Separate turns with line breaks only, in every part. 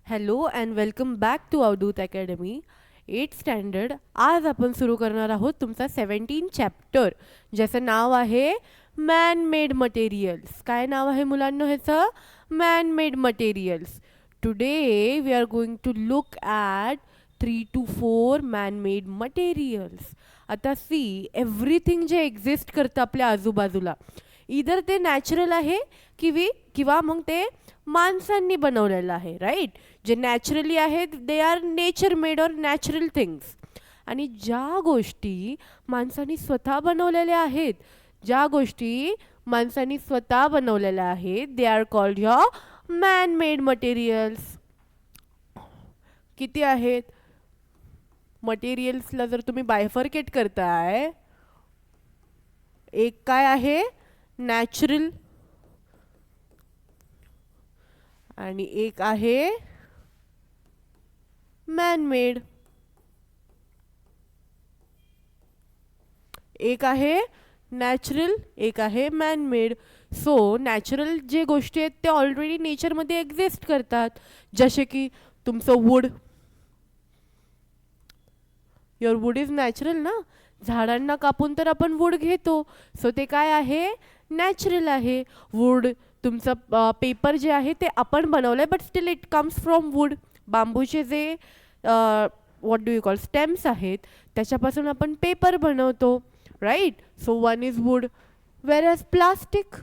Hello and welcome back to Avadhoot academy. 8th standard. आज आपण सुरू करणार आहोत तुमचा 17 चॅप्टर, ज्याचं नाव आहे मॅन मेड मटेरियल्स. काय नाव आहे मुलांना ह्याचं? Man made materials. Today we are going to look at 3 to 4 man made materials. आता सी, एव्हरीथिंग जे एक्झिस्ट करतं आपल्या आजूबाजूला, इधर ते नॅचरल आहे किंवा मग ते माणसांनी बनवलेलं आहे, राईट. जे नॅचरली आहेत they are nature made or natural things. आणि ज्या गोष्टी माणसांनी स्वतः बनवलेल्या आहेत, दे are called your man made materials. किती आहेत मटेरियल्सला जर तुम्ही बायफर्केट करताय? एक काय आहे? नॅचरल. आणि एक आहे मॅन मेड. एक आहे नॅचरल, एक आहे मॅन मेड. सो नॅचरल जे गोष्टी आहेत ते ऑलरेडी नेचरमध्ये एक्झिस्ट करतात, जसे की तुमचं wood. Your wood is natural ना. झाडांना कापून तर आपण वूड घेतो, सो ते काय आहे? नॅचरल आहे. वूड तुमचं पेपर जे आहे ते आपण बनवलंय, but still it comes from wood. बांबूचे जे what do you call stems आहेत, त्याच्यापासून आपण पेपर बनवतो, right. So one is wood. Whereas plastic.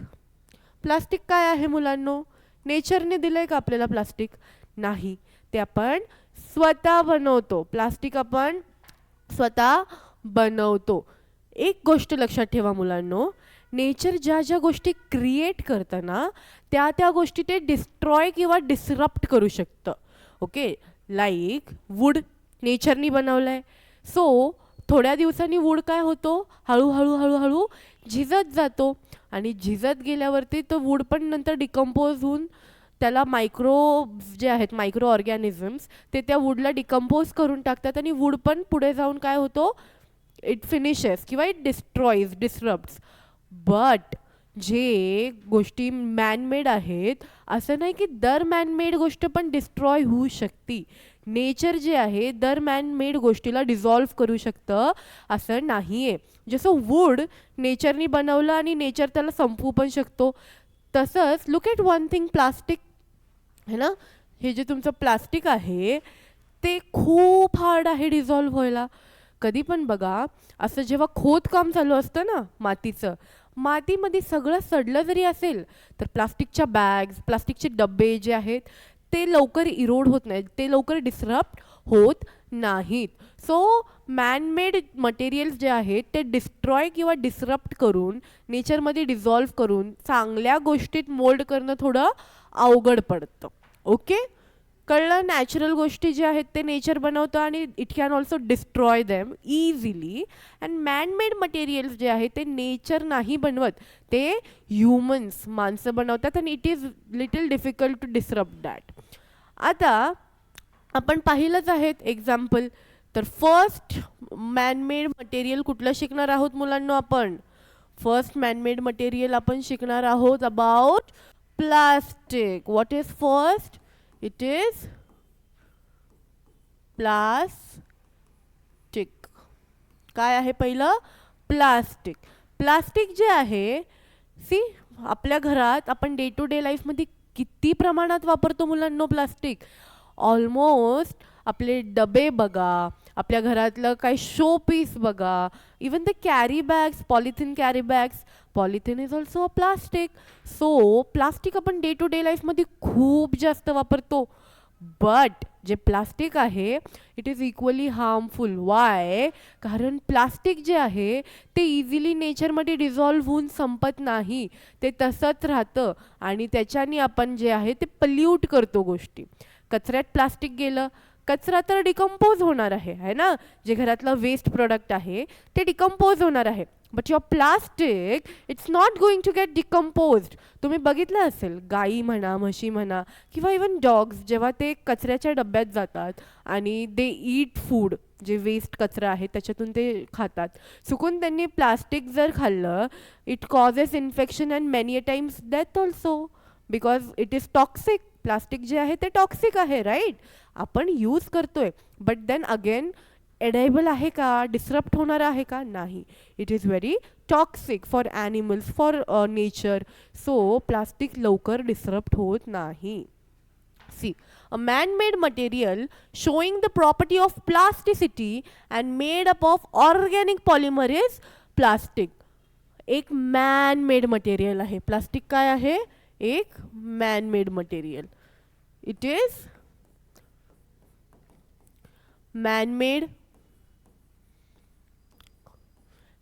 Plastic काय आहे मुलांनो? नेचरने दिलंय का आपल्याला प्लास्टिक? नाही, ते आपण स्वतः बनवतो. प्लास्टिक आपण स्वतः बनवतो. एक गोष्ट लक्षात ठेवा मुलांनो, नेचर ज्या ज्या गोष्टी क्रिएट करतं ना, त्या गोष्टी ते डिस्ट्रॉय किंवा डिसरप्ट करू शकतं. ओके, लाईक वूड नेचरनी बनवलंय, सो थोड्या दिवसांनी वूड काय होतो? हळूहळू हळूहळू झिजत जातो. आणि झिजत गेल्यावरती तो वूड पण नंतर डिकम्पोज होऊन त्याला मायक्रोब्स जे आहेत, मायक्रो ऑर्गॅनिझम्स, ते त्या वूडला डिकम्पोज करून टाकतात. आणि वूड पण पुढे जाऊन काय होतो? इट फिनिशेस किंवा इट डिस्ट्रॉईज, डिसरप्ट्स. बट जे गोष्टी मॅनमेड आहेत, असं नाही की दर मॅनमेड गोष्ट पण डिस्ट्रॉय होऊ शकते. नेचर जे आहे दर मॅनमेड गोष्टीला डिझॉल्व्ह करू शकतं, असं नाही आहे. जसं वूड नेचरनी बनवलं आणि नेचर त्याला संपवू पण शकतो, तसंच look at one thing, plastic है ना. हे जे तुमचं प्लास्टिक आहे ते खूप हार्ड आहे डिझॉल्व्ह व्हायला. कधी पण बघा, असं जेव्हा खोदकाम चालू असतं ना मातीचं, मातीमध्ये सगळं सडलं जरी असेल तर प्लास्टिकच्या बॅग्स, प्लास्टिकचे डबे जे आहेत ते लवकर इरोड होत नाहीत, ते लवकर डिसरप्ट होत नाहीत. सो मॅनमेड मटेरियल्स जे आहेत ते डिस्ट्रॉय किंवा डिसरप्ट करून, नेचरमध्ये डिझॉल्व्ह करून चांगल्या गोष्टीत मोल्ड करणं थोडं अवघड पडतं. ओके, कळलं? नॅचरल गोष्टी ज्या आहेत ते नेचर बनवतं आणि it can also destroy them easily. And man-made materials जे आहेत ते नेचर नाही बनवत, ते ह्युमन्स, माणसं बनवतात. आणि it is little difficult to disrupt that. आता आपण पाहिलंच आहेत एक्झाम्पल. तर फर्स्ट मॅनमेड मटेरियल कुठलं शिकणार आहोत मुलांनो आपण? फर्स्ट मॅनमेड मटेरियल आपण शिकणार आहोत about plastic. What is first? It is plastic. काय आहे पहिलं? प्लास्टिक. प्लास्टिक जे आहे, सी, आपल्या घरात आपण डे टू डे लाईफमध्ये किती प्रमाणात वापरतो मुलांनो प्लास्टिक? ऑलमोस्ट आपले डबे बघा, आपल्या घरातलं काही शो पीस बघा, even the carry bags, polythene carry bags, polythene is also a plastic. So plastic आपण डे टू डे लाईफमध्ये खूप जास्त वापरतो. बट जे प्लास्टिक आहे it is equally harmful. Y? कारण प्लास्टिक जे आहे ते इझिली नेचरमध्ये डिझॉल्व्ह होऊन संपत नाही, ते तसंच राहतं. आणि त्याच्याने आपण जे आहे ते पल्यूट करतो गोष्टी. कचऱ्यात प्लास्टिक गेलं, कचरा तर डिकम्पोज होणार आहे ना. जे घरातलं वेस्ट प्रोडक्ट आहे ते डिकम्पोज होणार आहे. But your plastic it's not going to get decomposed. तुम्ही बघितलं असेल, गाई म्हणा, म्हशी म्हणा, किंवा इवन डॉग्स जेव्हा ते कचऱ्याच्या डब्यात जातात आणि दे ईट फूड, जे वेस्ट कचरा आहे त्याच्यातून ते खातात, चुकून त्यांनी प्लास्टिक जर खाल्लं, it causes infection and many a times death also, because it is toxic. Plastic जे आहे ते टॉक्सिक आहे, राईट. आपण यूज करतोय, बट देन अगेन एडेबल आहे का, डिस्रप्ट होणार आहे का, नाही. It is very toxic for animals, for nature. So plastic लवकर डिस्रप्ट होत नाही. See, a man-made material showing the property of plasticity and made up of organic polymer is plastic. एक man-made material आहे. प्लास्टिक काय आहे, एक man-made material. It is man-made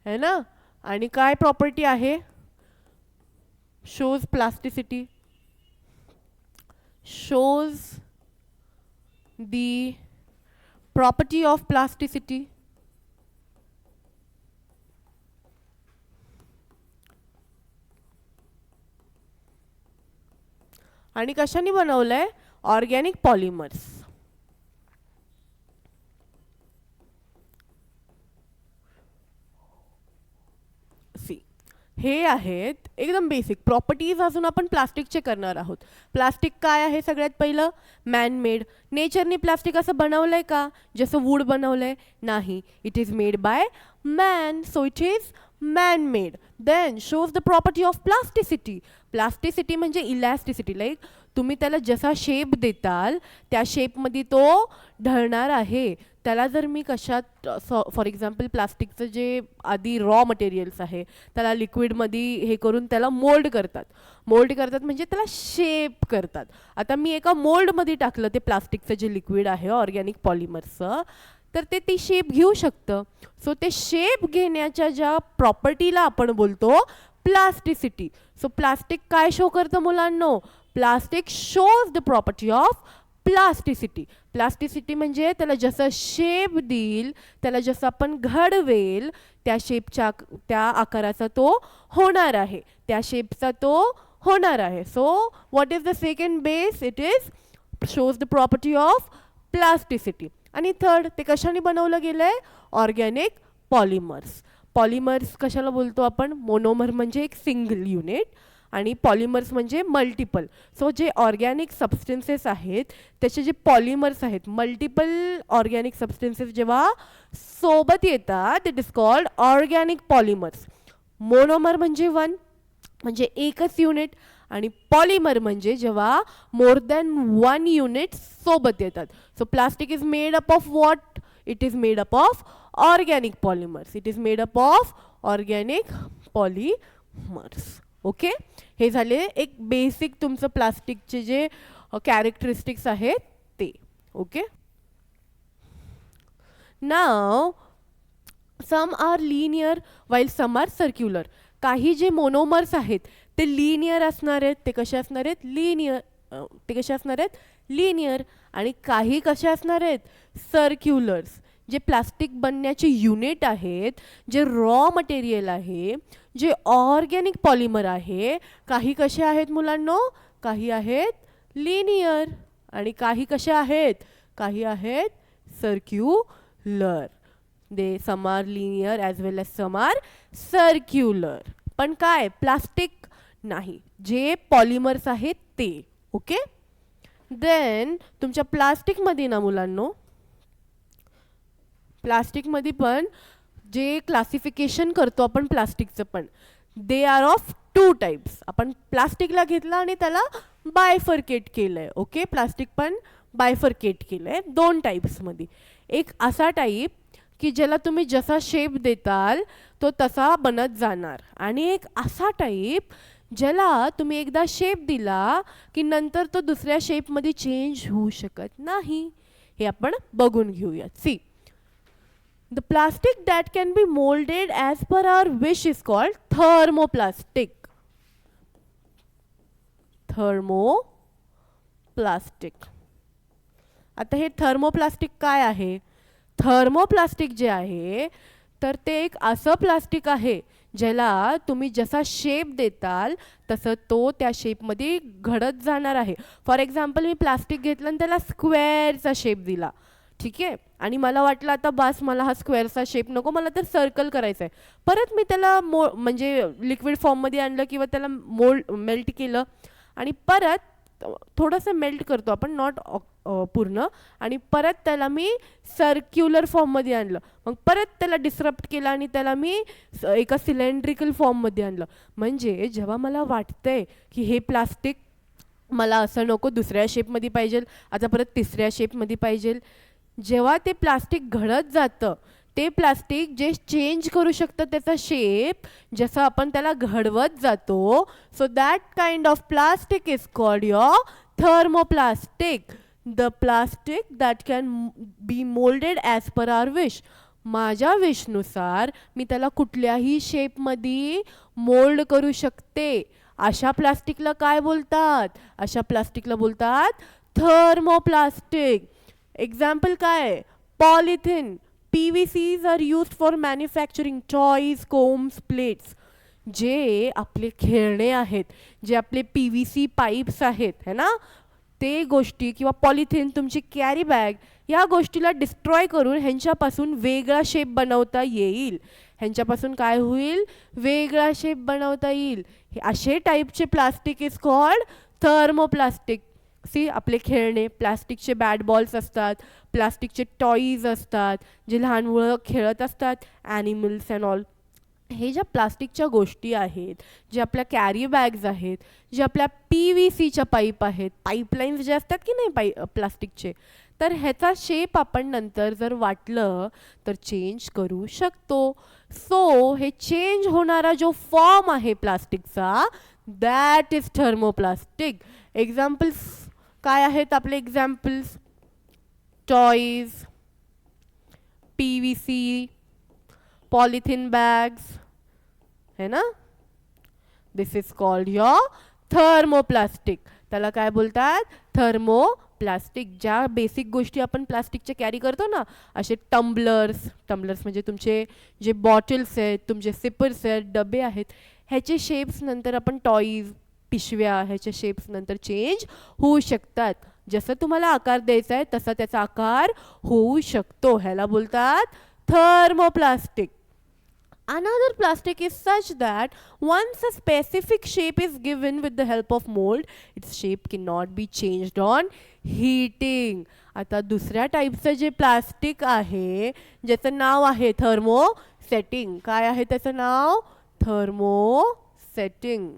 है ना. आणि काय प्रॉपर्टी आहे, shows plasticity, shows the property of plasticity. आणि कशाने बनवलंय, ऑर्गॅनिक पॉलिमर्स. सी, हे आहेत एकदम बेसिक प्रॉपर्टीज. अजून आपण प्लास्टिकचे करणार आहोत. प्लास्टिक काय आहे, सगळ्यात पहिलं मॅनमेड. नेचरने प्लास्टिक असं बनवलंय का, जसं वूड बनवलंय, नाही. It is made by man, so it is man made. Then shows the property of plasticity. Plasticity म्हणजे इलॅस्टिसिटी, लाईक तुम्ही त्याला जसा शेप देताल त्या शेपमध्ये तो ढळणार आहे. त्याला जर मी कशात, फॉर एक्झाम्पल प्लास्टिकचं जे आधी रॉ मटेरियल्स आहे त्याला लिक्विडमध्ये हे करून त्याला मोल्ड करतात. मोल्ड करतात म्हणजे त्याला शेप करतात. आता मी एका मोल्डमध्ये टाकलं ते प्लास्टिकचं जे लिक्विड आहे ऑर्गॅनिक पॉलिमर्सचं, तर ते ती शेप घेऊ शकतं. सो ते शेप घेण्याच्या ज्या प्रॉपर्टीला आपण बोलतो प्लास्टिसिटी. सो प्लास्टिक काय शो करतं मुलांनो, plastic shows the property of plasticity. Plasticity म्हणजे त्याला जसं शेप देईल, त्याला जसं आपण घडवेल त्या शेपच्या, त्या आकाराचा तो होणार आहे, त्या शेपचा तो होणार आहे. So what is the second base, it is shows the property of plasticity. आणि थर्ड, ते कशाने बनवलं गेलंय, ऑर्गॅनिक पॉलिमर्स. पॉलिमर्स कशाला बोलतो आपण, मोनोमर म्हणजे एक सिंगल युनिट आणि पॉलिमर्स म्हणजे मल्टिपल. सो जे ऑर्गॅनिक सबस्टन्सेस आहेत त्याचे जे पॉलिमर्स आहेत, मल्टिपल ऑर्गॅनिक सबस्टन्सेस जेव्हा सोबत येतात, it is called organic polymers. Monomer म्हणजे वन, म्हणजे एकच युनिट, आणि पॉलिमर म्हणजे जेव्हा मोर दॅन वन युनिट सोबत येतात. So plastic is made up of what, it is made up of organic polymers. It is made up of organic polymers. Okay, हे झाले एक बेसिक तुमचं प्लास्टिकचे जे कॅरेक्टरिस्टिक्स आहेत ते. Okay, now some are linear while some are circular. काही जे मोनोमर्स आहेत ते लिनियर असणार आहेत. ते कसे असणार आहेत, लिनियर. ते कसे असणार आहेत, लिनियर. आणि काही कसे असणार आहेत, सर्क्युलर्स. जे प्लास्टिक बनण्याचे युनिट आहेत, जे रॉ मटेरियल आहे, जे ऑर्गॅनिक पॉलिमर आहे, काही कसे आहेत मुलांनो, काही आहेत लिनियर आणि काही कसे आहेत, काही आहेत circular. They some are linear as well as some are circular. पण काय, प्लास्टिक नाही, जे पॉलिमर्स आहेत ते. ओके, देन तुमच्या प्लास्टिकमध्ये ना मुलांनो, प्लास्टिकमध्ये पण जे क्लासिफिकेशन करतो आपण प्लास्टिकचं पण, they are of two types. आपण प्लास्टिकला घेतलं आणि त्याला बायफर्केट केलंय. ओके, प्लास्टिक पण बायफर्केट केलंय दोन टाईप्समध्ये. एक असा टाईप की ज्याला तुम्ही जसा शेप देताल तो तसा बनत जाणार, आणि एक असा टाईप ज्याला तुम्ही एकदा शेप दिला की नंतर तो दुसऱ्या शेपमध्ये चेंज होऊ शकत नाही. हे आपण बघून घेऊयात. See, the plastic that can be molded as per our wish is called thermoplastic. Thermoplastic. आता हे थर्मोप्लास्टिक काय आहे, थर्मोप्लास्टिक जे आहे तर ते एक असं प्लास्टिक आहे ज्याला तुम्ही जसा शेप देताल तसं तो त्या शेपमध्ये घडत जाणार आहे. फॉर एक्झाम्पल मी प्लास्टिक घेतलं आणि त्याला स्क्वेअरचा शेप दिला, ठीक आहे, आणि मला वाटलं आता बस मला हा स्क्वेअरचा शेप नको, मला तर सर्कल करायचा आहे. परत मी त्याला म्हणजे लिक्विड फॉर्ममध्ये आणलं किंवा त्याला मेल्ट केलं आणि परत थोडंसं मेल्ट करतो आपण, नॉट पूर्ण, आणि परत त्याला मी सर्क्युलर फॉर्ममध्ये आणलं. मग परत त्याला डिस्रप्ट केलं आणि त्याला मी एका सिलेंड्रिकल फॉर्ममध्ये आणलं. म्हणजे जेव्हा मला वाटतंय की हे प्लास्टिक मला असं नको, दुसऱ्या शेपमध्ये पाहिजे, आता परत तिसऱ्या शेपमध्ये पाहिजे, जेव्हा ते प्लास्टिक घडत जातं, ते प्लास्टिक जे चेंज करू शकतं त्याचा शेप, जसं आपण त्याला घडवत जातो, so that kind of plastic is called your thermoplastic. The plastic that can be moulded as per hour wish. माझ्या विशनुसार मी त्याला कुठल्याही शेपमध्ये मोल्ड करू शकते. अशा प्लास्टिकला काय बोलतात? अशा प्लास्टिकला बोलतात थर्मोप्लास्टिक. एक्झाम्पल काय? Polythene. PVCs are used for manufacturing toys, combs, plates. जे आपले खेळणे आहेत, जे आपले PVC पाईप्स आहेत, है ना, ते गोष्टी किंवा पॉलिथिन, तुमची कॅरी बॅग, या गोष्टीला डिस्ट्रॉय करून ह्यांच्यापासून वेगळा शेप बनवता येईल. ह्यांच्यापासून काय होईल? वेगळा शेप बनवता येईल. हे असे टाईपचे plastic is called thermoplastic. See, आपले खेळणे प्लास्टिकचे बॅट बॉल्स असतात, प्लास्टिकचे टॉईज असतात, जे लहान मुलं खेळत असतात, ॲनिमल्स अँड ऑल. हे ज्या प्लास्टिकच्या गोष्टी आहेत, जे आपल्या कॅरी बॅग्स आहेत, जे आपल्या PVCच्या पाईप आहेत, पाईपलाईन्स जे असतात की नाही प्लास्टिकचे, तर ह्याचा शेप आपण नंतर जर वाटलं तर चेंज करू शकतो. सो हे चेंज होणारा जो फॉर्म आहे प्लास्टिकचा, दॅट इज थर्मोप्लास्टिक. एक्झाम्पल्स काय आहेत आपले examples? Toys, PVC, polythene bags, है ना. दिस इज कॉल्ड युअर थर्मोप्लास्टिक. त्याला काय बोलतात? थर्मोप्लास्टिक. ज्या बेसिक गोष्टी आपण प्लास्टिकचे कॅरी करतो ना, असे टम्बलर्स म्हणजे तुमचे जे बॉटल्स आहेत, तुमचे सिपर्स आहेत, डबे आहेत, ह्याचे शेप्स नंतर आपण टॉईज, पिशव्या, ह्याचे शेप्स नंतर चेंज होऊ शकतात. जसं तुम्हाला आकार द्यायचा आहे तसा त्याचा आकार होऊ शकतो. ह्याला बोलतात thermoplastic. Another plastic is such that once a specific shape is given with the help of mold, its shape cannot be changed on heating. आता दुसऱ्या टाईपचं जे प्लास्टिक आहे, ज्याचं नाव आहे थर्मोसेटिंग. काय आहे त्याचं नाव? थर्मोसेटिंग.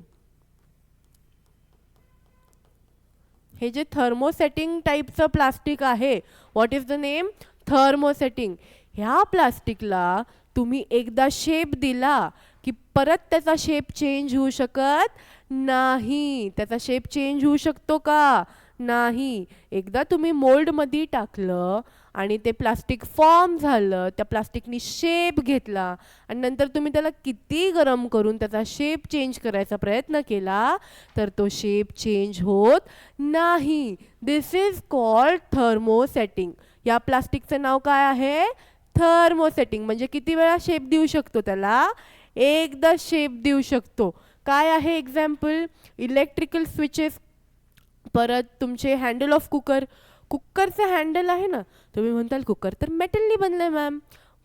हे जे थर्मोसेटिंग टाईपचं प्लास्टिक आहे, what is the name? Thermosetting. ह्या प्लास्टिकला तुम्ही एकदा शेप दिला की परत त्याचा शेप चेंज होऊ शकत नाही. त्याचा शेप चेंज होऊ शकतो का? नाही. एकदा तुम्ही मोल्डमध्ये टाकलं आणि ते प्लास्टिक फॉर्म झालं, त्या प्लास्टिकनी शेप घेतला आणि नंतर तुम्ही त्याला किती गरम करून त्याचा शेप चेंज करायचा प्रयत्न केला तर तो शेप चेंज होत नाही. दिस इज कॉल्ड थर्मोसेटिंग. या प्लास्टिकचं नाव काय आहे? थर्मोसेटिंग. म्हणजे किती वेळा शेप देऊ शकतो त्याला? एकदा शेप देऊ शकतो. काय आहे एक्झाम्पल? इलेक्ट्रिकल स्विचेस, परत तुमचे हँडल ऑफ कुकर. कुकरचं हँडल आहे ना, तुम्ही म्हणताल कुकर तर मेटलनी बनलंय मॅम,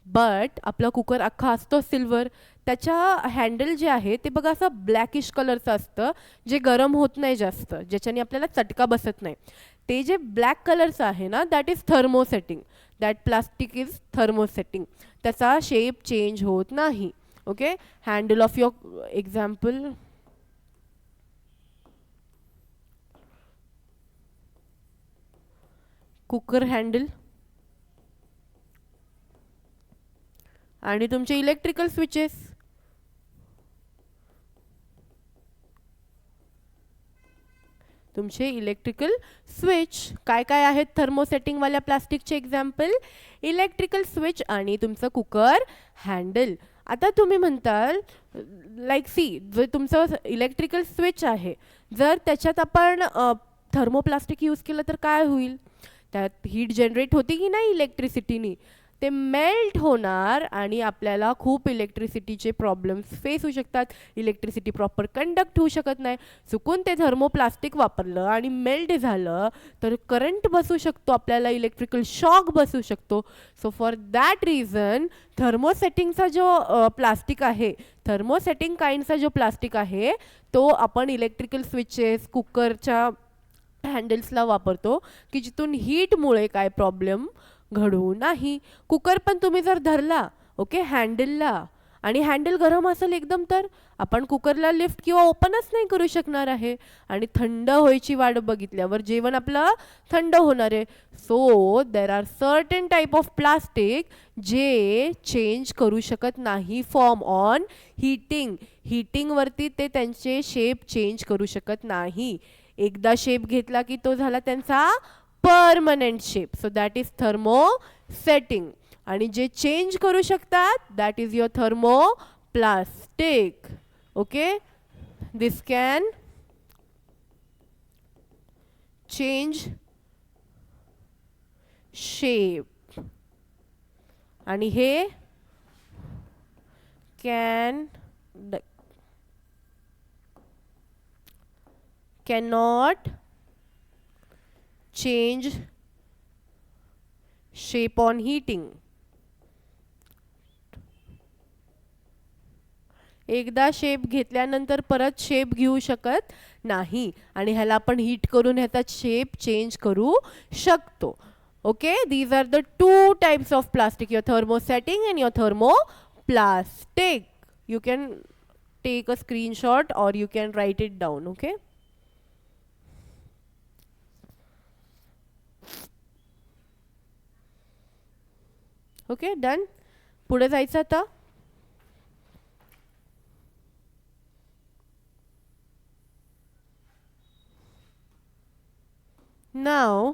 बट आपला कुकर अख्खा असतो सिल्वर. त्याच्या हँडल जे आहे ते बघा असं ब्लॅकिश कलरचं असतं, जे गरम होत नाही जास्त, ज्याच्याने आपल्याला चटका बसत नाही. ते जे ब्लॅक कलरचं आहे ना, that is thermosetting. That plastic is thermosetting. त्याचा शेप चेंज होत नाही. Okay. Handle of your example, cooker handle आणि तुमचे इलेक्ट्रिकल स्विचेस. तुमचे इलेक्ट्रिकल स्विच काय काय आहेत थर्मोसेटिंगवाल्या प्लास्टिकचे एक्झाम्पल? इलेक्ट्रिकल स्विच आणि तुमचं कुकर हँडल. आता तुम्ही म्हणताल लाईक सी, जर तुमचं इलेक्ट्रिकल स्विच आहे, जर त्याच्यात आपण थर्मोप्लास्टिक यूज केलं तर काय होईल? त्यात हीट जनरेट होते की नाही इलेक्ट्रिसिटीनी? ते मेल्ट होणार आणि आपल्याला खूप इलेक्ट्रिसिटीचे प्रॉब्लेम्स फेस होऊ शकतात. इलेक्ट्रिसिटी प्रॉपर कंडक्ट होऊ शकत नाही. चुकून ते थर्मोप्लास्टिक वापरलं आणि मेल्ट झालं तर करंट बसू शकतो, आपल्याला इलेक्ट्रिकल शॉक बसू शकतो. सो फॉर दॅट रिझन थर्मोसेटिंगचा जो प्लास्टिक आहे, थर्मोसेटिंग काइंडचा जो प्लास्टिक आहे, तो आपण इलेक्ट्रिकल स्विचेस, कुकरच्या हँडल्सला वापरतो की जिथून हीटमुळे काय प्रॉब्लेम घडू नाही. कुकर पण तुम्ही जर धरला ओके हँडलला आणि हँडल गरम असेल एकदम तर आपण कुकरला लिफ्ट किंवा ओपनच नाही करू शकणार आहे आणि थंड व्हायची वाट बघितल्यावर जेवण आपलं थंड होणार आहे. So there are certain type of plastic जे चेंज करू शकत नाही फॉर्म ऑन हीटिंगवरती ते त्यांचे शेप चेंज करू शकत नाही. एकदा शेप घेतला की तो झाला त्यांचा permanent shape. So that is thermosetting. आणि जे चेंज करू शकतात that is your thermoplastic. Okay this can change shape आणि हे can cannot change shape on heating. एकदा शेप घेतल्यानंतर परत शेप घेऊ शकत नाही आणि ह्याला आपण हीट करून ह्याचा शेप चेंज करू शकतो. Okay these are the two types of plastic, your thermosetting and your thermoplastic. You can take a screenshot और you can write it down. Okay okay done. पुढे जायचं आता. नाव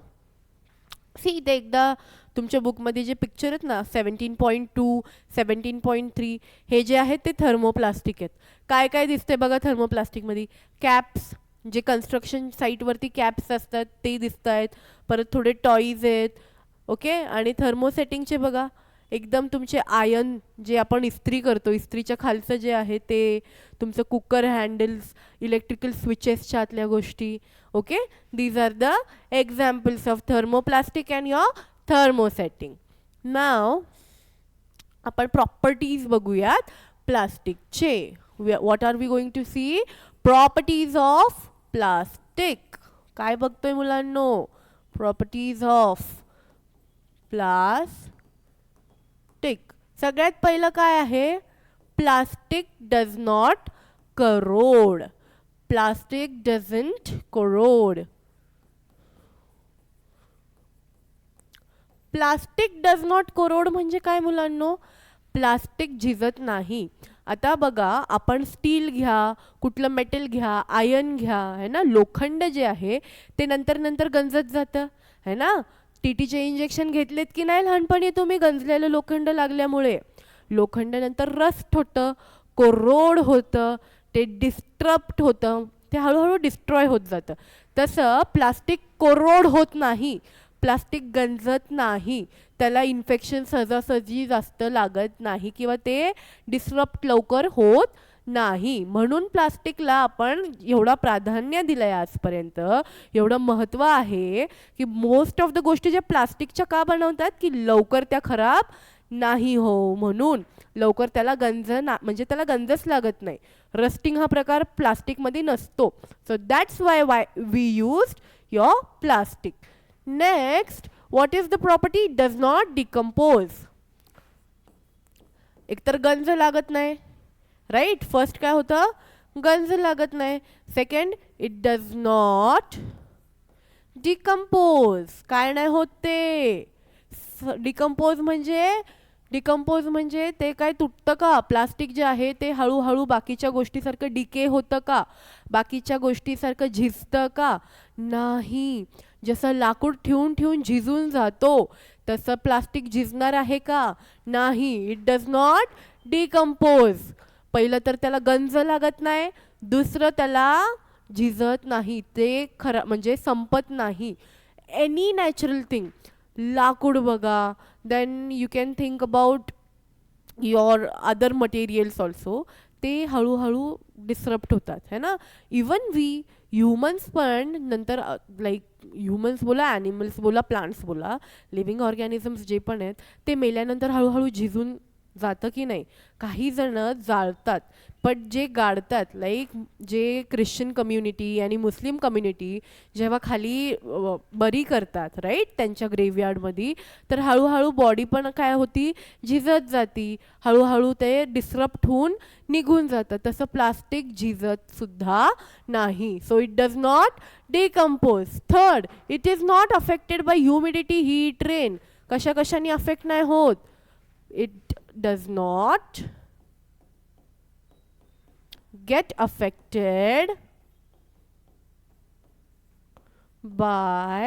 सी इथे एकदा तुमच्या बुकमध्ये जे पिक्चर आहेत ना 17.2 17.3 हे जे आहेत ते थर्मोप्लास्टिक आहेत. काय काय दिसतंय बघा थर्मोप्लास्टिकमध्ये. कॅप्स जे कन्स्ट्रक्शन साईटवरती कॅप्स असतात ते दिसत आहेत. परत थोडे टॉईज आहेत. ओके आणि थर्मोसेटिंगचे बघा एकदम तुमचे आयन जे आपण इस्त्री करतो इस्त्रीच्या खालचं जे आहे ते तुमचं कुकर हँडल्स इलेक्ट्रिकल स्विचेसच्या आतल्या गोष्टी. Okay these are the examples of thermoplastic and your thermosetting. Now आपण प्रॉपर्टीज बघूयात प्लास्टिकचे. What are we going to see? Properties of plastic. काय बघतोय मुलांनो? Properties of plastic. सगळ्यात पहिलं काय आहे? Plastic does not corrode. Plastic doesn't corrode. Plastic does not corrode म्हणजे काय मुलांनो? प्लास्टिक झिजत नाही. आता बघा आपण स्टील घ्या कुठलं मेटल घ्या आयर्न घ्या है ना लोखंड जे आहे ते नंतर नंतर गंजत जातं है ना. टीटीचे इंजेक्शन घेतलेत की नाही लहानपणी तुम्ही गंजलेलं लोखंड लागल्यामुळे? लोखंड नंतर रस्ट होतं कोरोड होतं ते डिस्ट्रप्ट होतं ते हळूहळू डिस्ट्रॉय होत जातं. तसं प्लास्टिक कोरोड होत नाही. प्लास्टिक गंजत नाही. त्याला इन्फेक्शन सहजासहजी जास्त लागत नाही किंवा ते डिस्ट्रप्ट लवकर होत नाही. म्हणून प्लास्टिकला आपण एवढा प्राधान्य दिलंय आजपर्यंत एवढं महत्त्व आहे की मोस्ट ऑफ द गोष्टी ज्या प्लास्टिकच्या का बनवतात की लवकर त्या खराब नाही हो म्हणून. लवकर त्याला म्हणजे त्याला गंजच लागत नाही. रस्टिंग हा प्रकार प्लास्टिकमध्ये नसतो. So that's why we used your plastic. Next what is the property? Does not decompose. एकतर गंज लागत नाही राईट. फर्स्ट काय होतं? गंज लागत नाही. Second it does not decompose. काय नाही होत ते? डिकम्पोज म्हणजे ते काय तुटतं का? प्लास्टिक जे आहे ते हळूहळू बाकीच्या गोष्टीसारखं डिके होतं का? बाकीच्या गोष्टीसारखं झिजतं का? नाही. जसं लाकूड ठेवून ठेवून झिजून जातो तसं प्लास्टिक झिजणार आहे का? नाही. It does not decompose. पहिलं तर त्याला गंज लागत नाही. दुसरं त्याला झिजत नाही. ते म्हणजे संपत नाही. एनी नॅचरल थिंग लाकूड बघा then you can think about your other materials also ते हळूहळू डिस्टर्ब होतात है ना. इवन वी ह्युमन्स पण नंतर लाईक ह्युमन्स बोला ॲनिमल्स बोला प्लांट्स बोला लिव्हिंग ऑर्गॅनिझम्स जे पण आहेत ते मेल्यानंतर हळूहळू झिजून जातं की नाही? काही जण जाळतात, पण जे गाडतात लाईक जे ख्रिश्चन कम्युनिटी आणि मुस्लिम कम्युनिटी जेव्हा खाली बरी करतात राईट त्यांच्या ग्रेवयार्डमध्ये, तर हळूहळू बॉडी पण काय होती, झिजत जाती, हळूहळू ते डिस्रप्ट होऊन निघून जातं. तसं प्लास्टिक झिजत सुद्धा नाही. So it does not decompose. Third, it is not affected by humidity, heat, rain. कशाने अफेक्ट नाही होत? It does not get affected by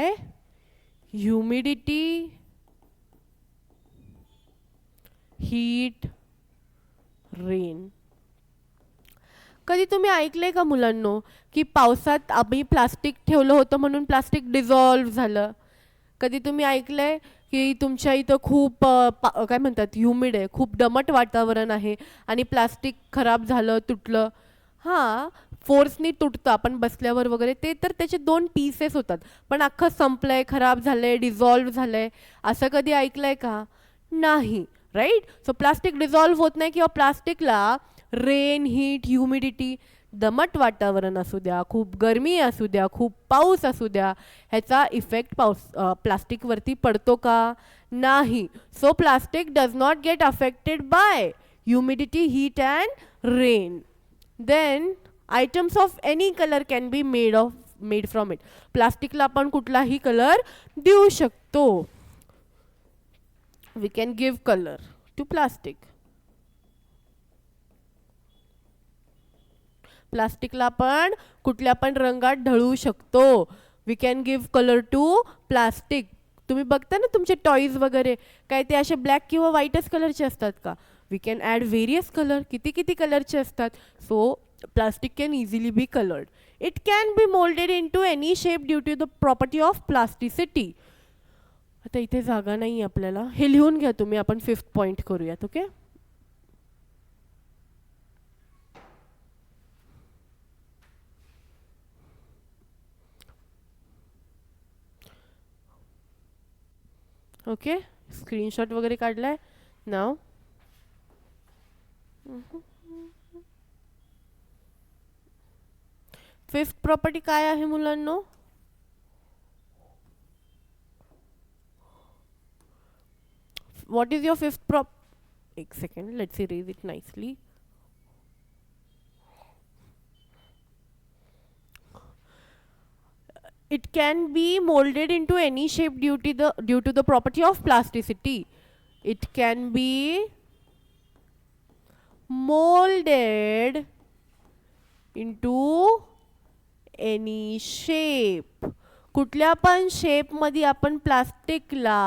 humidity, heat, rain. कधी तुम्ही ऐकलंय का मुलांनो की पावसात आम्ही प्लास्टिक ठेवलं होतं म्हणून प्लास्टिक डिझॉल्व्ह झालं? कधी तुम्ही ऐकलंय की तुमच्या इथं खूप काय म्हणतात ह्युमिड आहे, खूप दमट वातावरण आहे आणि प्लास्टिक खराब झालं, तुटलं? हां, फोर्सनी तुटतं आपण बसल्यावर वगैरे, ते तर त्याचे 2 पीसेस होतात, पण अख्खं संपलंय, खराब झालंय, डिझॉल्व्ह झालंय, असं कधी ऐकलंय का? नाही, राईट? सो प्लास्टिक डिझॉल्व्ह होत नाही किंवा प्लास्टिकला रेन, हीट, ह्युमिडिटी, दमट वातावरण असू द्या, खूप गरमी असू द्या, खूप पाऊस असू द्या, ह्याचा इफेक्ट प्लास्टिकवरती पडतो का? नाही. So plastic does not get affected by humidity, heat and rain. Then items of any colour can be made from it. प्लास्टिकला आपण कुठलाही कलर देऊ शकतो. We can give colour to plastic. प्लास्टिकला आपण कुठल्या पण रंगात ढळू शकतो. We can give colour to plastic. तुम्ही बघता ना तुमचे टॉईज वगैरे, काय ते असे ब्लॅक किंवा व्हाईटच कलरचे असतात का? We can add various colour, किती कलरचे असतात. So plastic can easily be coloured. It can be moulded into any shape due to the property of plasticity. आता इथे जागा नाही आपल्याला, हे लिहून घ्या तुम्ही, आपण 5th पॉईंट करूयात. ओके, ओके, स्क्रीनशॉट वगैरे काढलाय नाव. फिफ्थ प्रॉपर्टी काय आहे मुलांनो? What is your fifth एक second, let's erase it nicely. It can be molded into any shape due to the property of plasticity. It can be molded into any shape. कुठल्या पण shape मध्ये आपण प्लास्टिकला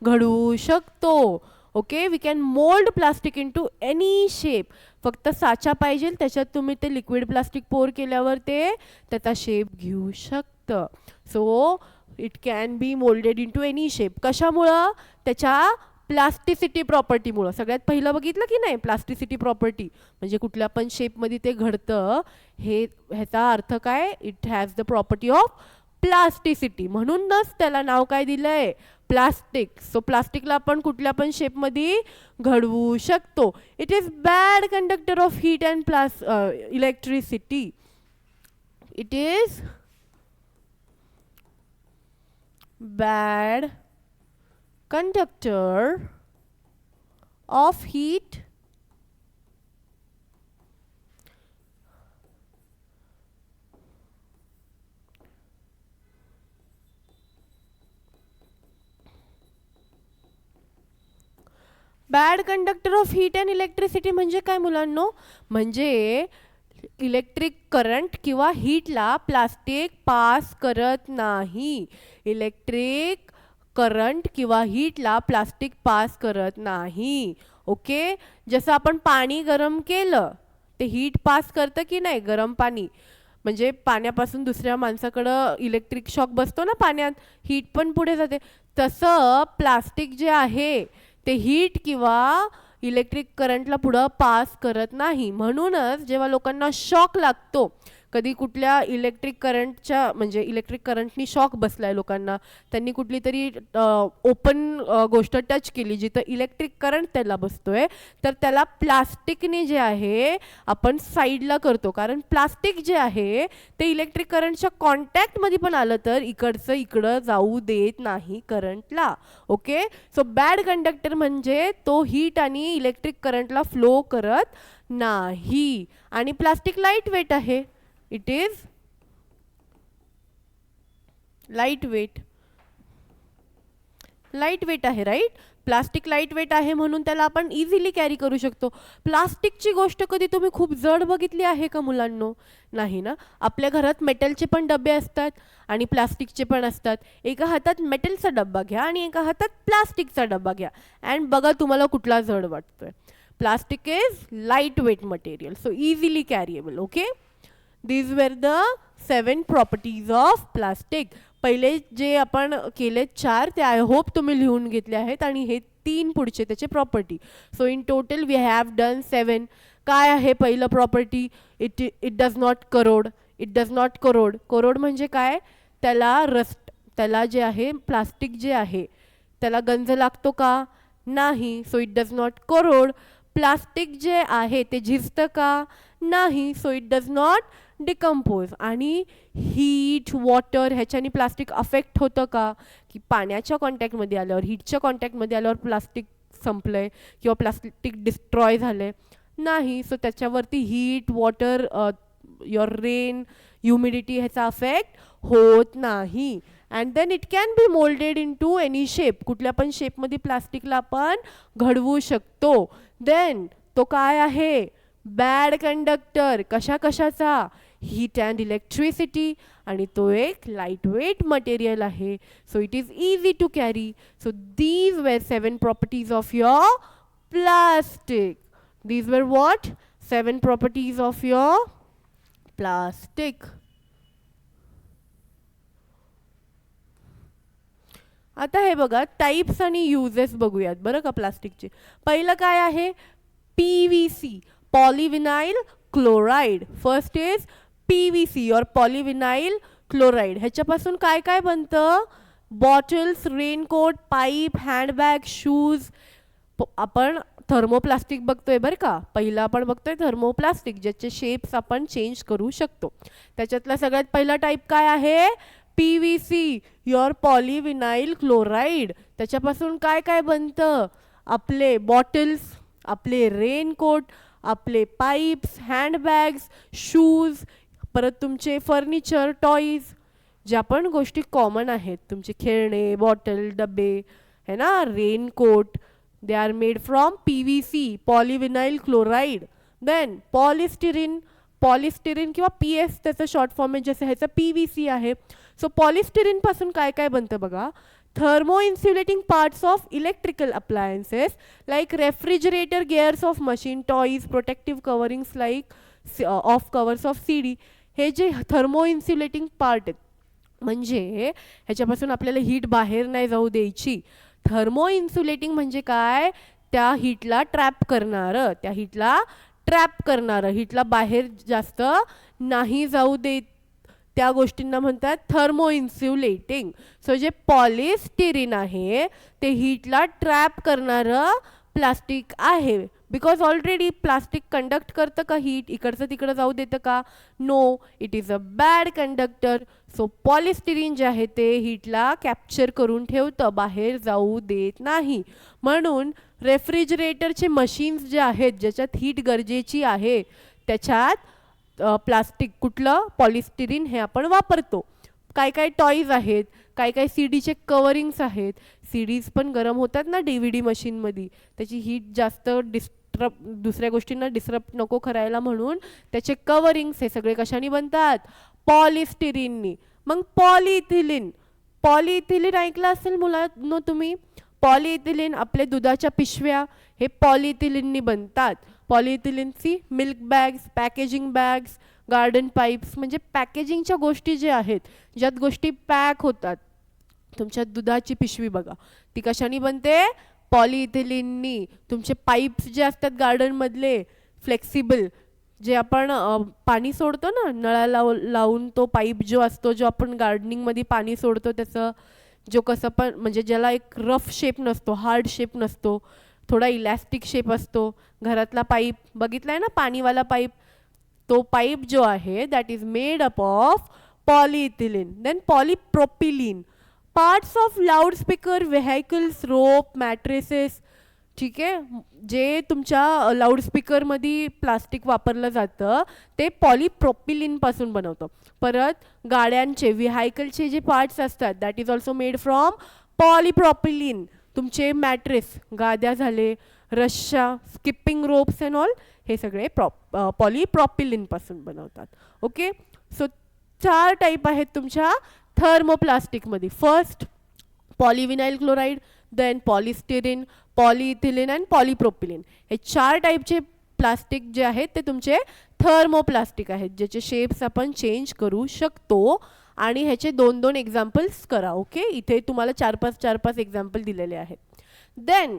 घडवू शकतो. Okay, we can mould plastic into any shape. फक्त साचा पाहिजे, त्याच्यात तुम्ही ते लिक्विड प्लास्टिक पोर केल्यावर ते त्याचा शेप घेऊ शकतं. So it can be moulded into any shape. कशामुळं? त्याच्या प्लास्टिसिटी प्रॉपर्टीमुळं. सगळ्यात पहिलं बघितलं की नाही, प्लास्टिसिटी प्रॉपर्टी म्हणजे कुठल्या पण शेपमध्ये ते घडतं. ह्याचा अर्थ काय? It has the property of plasticity. म्हणूनच त्याला नाव काय दिलंय? प्लास्टिक. सो प्लास्टिकला आपण कुठल्या पण शेपमध्ये घडवू शकतो. It is bad conductor of heat and electricity. It is bad conductor of heat bad conductor of heat and electricity म्हणजे काय मुलांनो? म्हणजे इलेक्ट्रिक करंट किंवा हीटला प्लास्टिक पास करत नाही. इलेक्ट्रिक करंट किंवा हीटला प्लास्टिक पास करत नाही. ओके, जसं आपण पाणी गरम केलं, ते हीट पास करतं की नाही? गरम पाणी म्हणजे पाण्यापासून दुसऱ्या माणसाकडं इलेक्ट्रिक शॉक बसतो ना पाण्यात, हीट पण पुढे जाते. तसं प्लास्टिक जे आहे ते हीट किंवा इलेक्ट्रिक करंटला पुढं पास करत नाही. म्हणूनच जेव्हा लोकांना शॉक लागतो, कधी कुठल्या इलेक्ट्रिक करंटच्या म्हणजे इलेक्ट्रिक करंटनी शॉक बसलाय लोकांना, त्यांनी कुठली तरी ओपन गोष्ट टच केली जिथं इलेक्ट्रिक करंट त्याला बसतोय, तर त्याला प्लास्टिकने जे आहे आपण साईडला करतो, कारण प्लास्टिक जे आहे ते इलेक्ट्रिक करंटच्या कॉन्टॅक्टमध्ये पण आलं तर इकडचं इकडं जाऊ देत नाही करंटला. ओके, सो बॅड कंडक्टर म्हणजे तो हीट आणि इलेक्ट्रिक करंटला फ्लो करत नाही. आणि प्लास्टिक लाईट वेट आहे, it is light weight. Light weight आहे, राईट. प्लास्टिक लाईट वेट आहे म्हणून त्याला आपण इझिली कॅरी करू शकतो. प्लास्टिकची गोष्ट कधी तुम्ही खूप जड बघितली आहे का मुलांनो? नाही ना. आपल्या घरात मेटलचे पण डबे असतात आणि प्लास्टिकचे पण असतात. एका हातात मेटलचा डब्बा घ्या आणि एका हातात प्लास्टिकचा डब्बा घ्या अँड बघा तुम्हाला कुठला जड वाटतोय. Plastic is light weight material, so easily carriable. Okay, these were the 7 properties of plastic. पहिले जे आपण केले 4 ते आय होप तुम्ही लिहून घेतले आहेत आणि हे 3 पुढचे त्याचे property. So in total we have done 7. काय आहे पहिलं property? It does not corrode. It does not corrode. Corrode म्हणजे काय? त्याला रस्ट, त्याला जे आहे प्लास्टिक जे आहे त्याला गंज लागतो का? नाही. So it does not corrode. Plastic जे आहे ते झिजतं का? नाही. So it does not decompose. आणि हीट, वॉटर ह्याच्याने प्लास्टिक अफेक्ट होतं का? की पाण्याच्या कॉन्टॅक्टमध्ये आल्यावर, हीटच्या कॉन्टॅक्टमध्ये आल्यावर प्लास्टिक संपलंय किंवा प्लास्टिक डिस्ट्रॉय झालंय? नाही. सो त्याच्यावरती heat, water, your rain, humidity ह्याचा अफेक्ट होत नाही. And then it can be moulded into any shape. कुठल्या पण शेपमध्ये प्लास्टिकला आपण घडवू शकतो. देन तो काय आहे? Bad conductor. कशा कशाचा? Heat and electricity. आणि तो एक लाईट वेट मटेरियल आहे. So it is easy to carry. So these were 7 properties of your plastic. These were what? 7 properties of your plastic. आता हे बघा टाइप्स आणि युजेस बघूयात बरं का प्लास्टिकचे. पहिलं काय आहे? PVC, polyvinyl chloride. First is PVC और पॉलीविनाइल क्लोराइड. ह्याच्यापासून काय काय बनतं? Bottles, raincoat, pipe, handbag, shoes. आपण थर्मोप्लास्टिक बघतोय बरं का. पहिला आपण बघतोय थर्मोप्लास्टिक, ज्याचे शेप्स आपण चेंज करू शकतो. त्याच्यातला सगळ्यात पहिला टाईप काय आहे? PVC, your polyvinyl chloride. त्याच्यापासून काय काय बनतं? आपले बॉटल्स, आपले रेनकोट, आपले पाईप्स, हँडबॅग्स, शूज, परत तुमचे फर्निचर, टॉईज, ज्या पण गोष्टी कॉमन आहेत, तुमचे खेळणे, बॉटल, डबे है ना, raincoat, they are made from PVC, polyvinyl chloride. Then polystyrene, polystyrene किंवा PS त्याचं शॉर्ट फॉर्म आहे, जसं ह्याचं PVC आहे. सो पॉलिस्टिरीन पासून काय काय बनतं बघा? Thermo insulating parts of electrical appliances like refrigerator, gears of machine, toys, protective coverings like of covers of CD. हे जे थर्मो इन्सुलेटिंग पार्ट आहेत, म्हणजे ह्याच्यापासून आपल्याला हीट बाहेर नाही जाऊ द्यायची. थर्मो इन्सुलेटिंग म्हणजे काय? त्या हीटला ट्रॅप करणारं, त्या हीटला ट्रॅप करणारं, हीटला बाहेर जास्त नाही जाऊ देत, त्या गोष्टींना म्हणतात थर्मो इन्सुलेटिंग. सो जे पॉलिस्टिरीन आहे ते हीटला ट्रॅप करणारं प्लास्टिक आहे. बिकॉज ऑलरेडी प्लास्टिक कंडक्ट करतं का हीट? इकडचं तिकडं जाऊ देतं का? No, it is a bad conductor. So polystyrene जे आहे ते हीटला कॅप्चर करून ठेवतं, बाहेर जाऊ देत नाही. म्हणून रेफ्रिजरेटरचे मशीन्स जे आहेत, ज्याच्यात हीट गरजेची आहे, त्याच्यात प्लास्टिक कुठलं? पॉलिस्टिरीन हे आपण वापरतो. काय काय टॉईज आहेत, काय काय CDचे कवरिंग्स आहेत. CDज पण गरम होतात ना DVD मशीनमध्ये, त्याची हीट जास्त दुसऱ्या गोष्टींना डिस्टर्ब नको करायला म्हणून त्याचे कवरिंग्स हे सगळे कशाने बनतात? पॉलिस्टिरीननी. मग पॉलिइथिलीन, पॉलिइथिलीन ऐकलं असेल मुलांनो तुम्ही. पॉलिइथिलीन, आपले दुधाच्या पिशव्या हे पॉलिइथिलीननी बनतात. पॉलिइथिलीनची milk bags, packaging bags, garden pipes, म्हणजे पॅकेजिंगच्या गोष्टी ज्या आहेत, ज्यात गोष्टी पॅक होतात. तुमच्या दुधाची पिशवी बघा, ती कशाने बनते? पॉलिइथिलीननी. तुमचे पाईप्स जे असतात गार्डनमधले फ्लेक्सिबल, जे आपण पाणी सोडतो ना नळाला लावून, तो पाईप जो असतो, जो आपण गार्डनिंगमध्ये पाणी सोडतो त्याचं, जो कसं पण म्हणजे ज्याला एक रफ शेप नसतो, हार्ड शेप नसतो, थोडा इलॅस्टिक शेप असतो. घरातला पाईप बघितलाय ना, पाणीवाला पाईप. तो पाईप जो आहे that is made up of polyethylene, then polypropylene, parts of loudspeaker, vehicles, rope, mattresses. ठीक आहे, जे तुमच्या लाऊडस्पीकरमध्ये प्लास्टिक वापरलं जातं ते पॉलीप्रोपिलीनपासून बनवतं. परत गाड्यांचे व्हेकलचे जे पार्ट्स असतात that is also made from polypropylene. तुमचे मॅट्रेस, गाद्या झाले, Russia, skipping ropes and all, हे सगळे पॉलीप्रॉपिलीनपासून बनवतात. ओके, सो 4 टाईप आहेत तुमच्या थर्मोप्लास्टिकमध्ये. First polyvinyl chloride, then polystyrene, polyethylene and polypropylene. हे 4 टाईपचे प्लास्टिक जे आहेत ते तुमचे थर्मोप्लास्टिक आहेत, ज्याचे शेप्स आपण चेंज करू शकतो. आणि ह्याचे 2-2 एक्झाम्पल्स करा. ओके, इथे तुम्हाला 4-5 एक्झाम्पल दिलेले आहेत. देन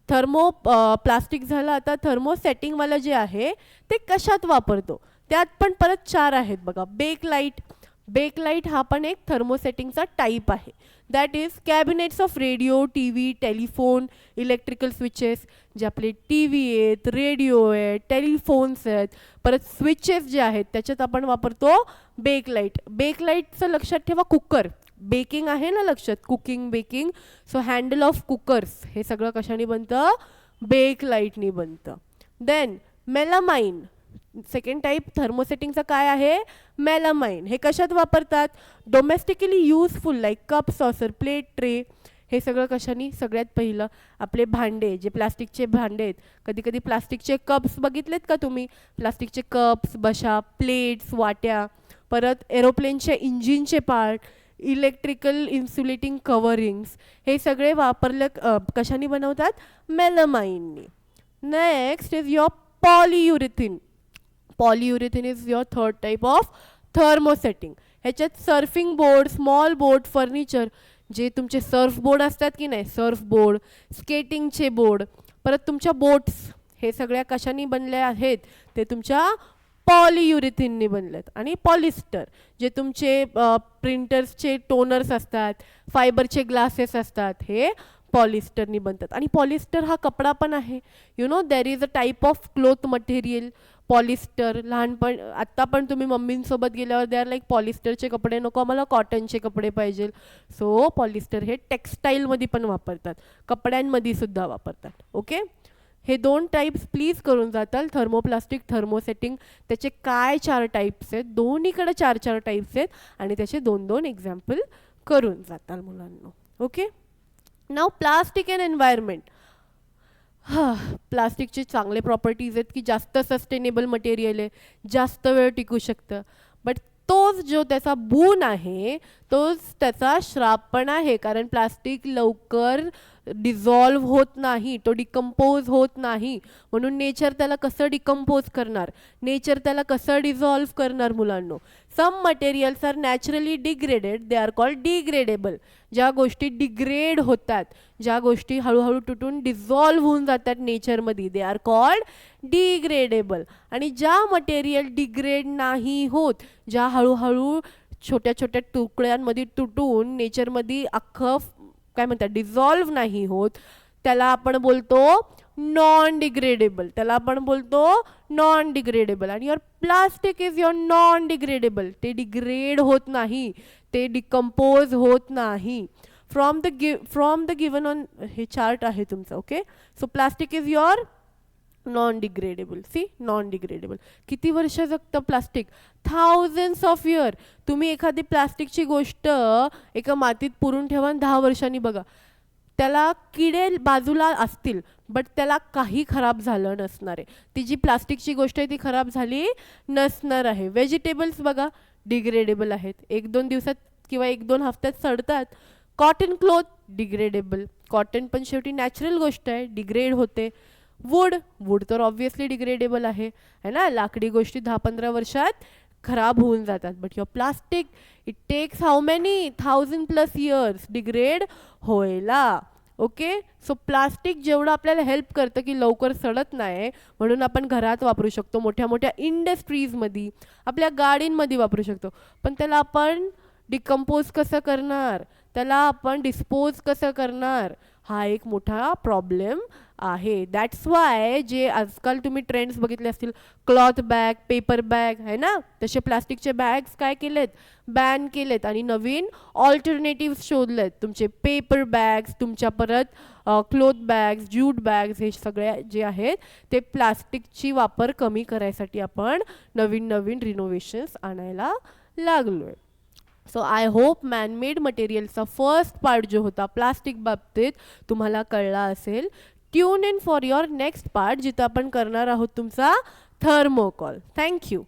प्लास्टिक झालं. आता थर्मोसेटिंगवाला जे आहे ते कशात वापरतो, त्यात पण परत 4 आहेत बघा. बेकलाईट. बेकलाईट हा पण एक थर्मोसेटिंगचा टाईप आहे. That is cabinets of radio, T V, telephone, electrical switches. जे आपले टी व्ही आहेत, रेडिओ आहेत, टेलिफोन्स आहेत, परत स्विचेस जे आहेत त्याच्यात आपण वापरतो बेकलाईट. बेकलाईटचं लक्षात ठेवा, कुकर. बेकिंग आहे ना लक्षात, cooking, baking. So handle of cookers हे सगळं कशाने बनतं, बेकलाईटनी बनतं. Then melamine. सेकंड टाईप थर्मोसेटिंगचा काय आहे, मेलामाइन. हे कशात वापरतात, domestically useful like cup, saucer, plate, tray. हे सगळं कशाने, सगळ्यात पहिलं आपले भांडे, जे प्लास्टिकचे भांडे आहेत. कधी कधी प्लास्टिकचे कप्स बघितलेत का तुम्ही, प्लास्टिकचे कप्स, बशा, प्लेट्स, वाट्या. परत एरोप्लेनचे इंजिनचे पार्ट, इलेक्ट्रिकल इन्सुलेटिंग कवरिंग्स, हे सगळे वापरलं कशाने बनवतात, मेलामाइननी. Next is your polyurethane. Polyurethane is your third type of thermosetting. ह्याच्यात surfing board, small boat, furniture, जे तुमचे सर्फ बोर्ड असतात की नाही, सर्फ बोर्ड, स्केटिंगचे बोर्ड, परत तुमच्या बोट्स, हे सगळ्या कशाने बनल्या आहेत, ते तुमच्या पॉलीयुरेथिनने बनलेत. आणि पॉलिस्टर, जे तुमचे प्रिंटर्सचे टोनर्स असतात, फायबरचे ग्लासेस असतात, हे पॉलिस्टरनी बनतात. आणि पॉलिस्टर हा कपडा पण आहे. You know there is a type of cloth material polyester. लहानपण आत्ता पण तुम्ही मम्मींसोबत गेल्यावर दे आर लाईक पॉलिस्टरचे कपडे नको, आम्हाला कॉटनचे कपडे पाहिजे. सो पॉलिस्टर हे टेक्स्टाईलमध्ये पण वापरतात, कपड्यांमध्ये सुद्धा वापरतात. ओके, हे 2 टाईप्स प्लीज करून जाताल. थर्मोप्लास्टिक, थर्मोसेटिंग, त्याचे काय 4 टाईप्स आहेत, दोन्हीकडे 4-4 टाईप्स आहेत आणि त्याचे 2-2 एक्झाम्पल करून जाताल मुलांनो. Okay, now plastic and environment. प्लास्टिकचे चांगले प्रॉपर्टीज आहेत की जास्त सस्टेनेबल मटेरियल आहे, जास्त वेळ टिकू शकतं. बट तोच जो त्याचा गुण आहे तोच त्याचा श्राप पण आहे. कारण प्लास्टिक लवकर डिझॉल्व्ह होत नाही, तो डिकम्पोज होत नाही. म्हणून नेचर त्याला कसं डिकम्पोज करणार, नेचर त्याला कसं डिझॉल्व्ह करणार मुलांनो. Some materials are naturally degraded, they are called degradable. ज्या गोष्टी डिग्रेड होतात, ज्या गोष्टी हळूहळू तुटून डिझॉल्व्ह होऊन जातात नेचरमध्ये, दे आर कॉल्ड डिग्रेडेबल. आणि ज्या मटेरियल डिग्रेड नाही होत, ज्या हळूहळू छोट्या छोट्या तुकड्यांमध्ये तुटून नेचरमध्ये अख्खं काय म्हणतात डिझॉल्व्ह नाही होत, त्याला आपण बोलतो नॉन डिग्रेडेबल. त्याला आपण बोलतो नॉन डिग्रेडेबल. आणि your plastic is your non degradable. ते डिग्रेड होत नाही, ते डिकम्पोज होत नाही. फ्रॉम द गिवन ऑन, हे चार्ट आहे तुमचं. Okay, so plastic is your non degradable. See, non degradable. किती वर्ष जगतं प्लास्टिक, थाउजंड्स ऑफ इयर. तुम्ही एखादी प्लास्टिकची गोष्ट एका मातीत पुरून ठेवा 10 वर्षांनी बघा, त्याला किडे बाजूला असतील बट त्याला काही खराब झालं नसणार आहे. ती जी प्लास्टिकची गोष्ट आहे ती खराब झाली नसणार आहे. व्हेजिटेबल्स बघा डिग्रेडेबल आहेत, 1-2 दिवसात किंवा 1-2 हफ्त्यात सडतात. कॉटन क्लॉथ डिग्रेडेबल, कॉटन पण शेवटी नॅचरल गोष्ट आहे, डिग्रेड होते. वूड तर ऑब्व्हियसली डिग्रेडेबल आहे ना, लाकडी गोष्टी 10-15 वर्षात खराब होऊन जातात. But your plastic it takes how many 1000+ years degrade व्हायला. ओके. सो प्लास्टिक जेवढं आपल्याला हेल्प करतं की लवकर सडत नाही, म्हणून आपण घरात वापरू शकतो, मोठ्या मोठ्या इंडस्ट्रीजमध्ये, आपल्या गाडींमध्ये वापरू शकतो. पण त्याला आपण डिकम्पोज कसं करणार, त्याला आपण डिस्पोज कसं करणार, हा एक मोठा प्रॉब्लेम आहे. दॅट्स वाय जे आजकाल तुम्ही ट्रेंड्स बघितले असतील, क्लॉथ बॅग, पेपर बॅग आहे ना, तसे प्लास्टिकचे बॅग्स काय केलेत, बॅन केलेत आणि नवीन ऑल्टरनेटिव्ह शोधलेत. तुमचे पेपर बॅग्स, तुमच्या परत क्लोथ बॅग्स, ज्यूट बॅग्स, हे सगळे जे आहेत ते प्लास्टिकची वापर कमी करायसाठी आपण नवीन नवीन रिनोव्हेशन्स आणायला लागलोय. सो आय होप मॅनमेड मटेरियलचा फर्स्ट पार्ट जो होता प्लास्टिक बाबतीत तुम्हाला कळला असेल. Tune in for your next part, जिथं आपण करणार आहोत तुमचा थर्मोकॉल. थँक्यू.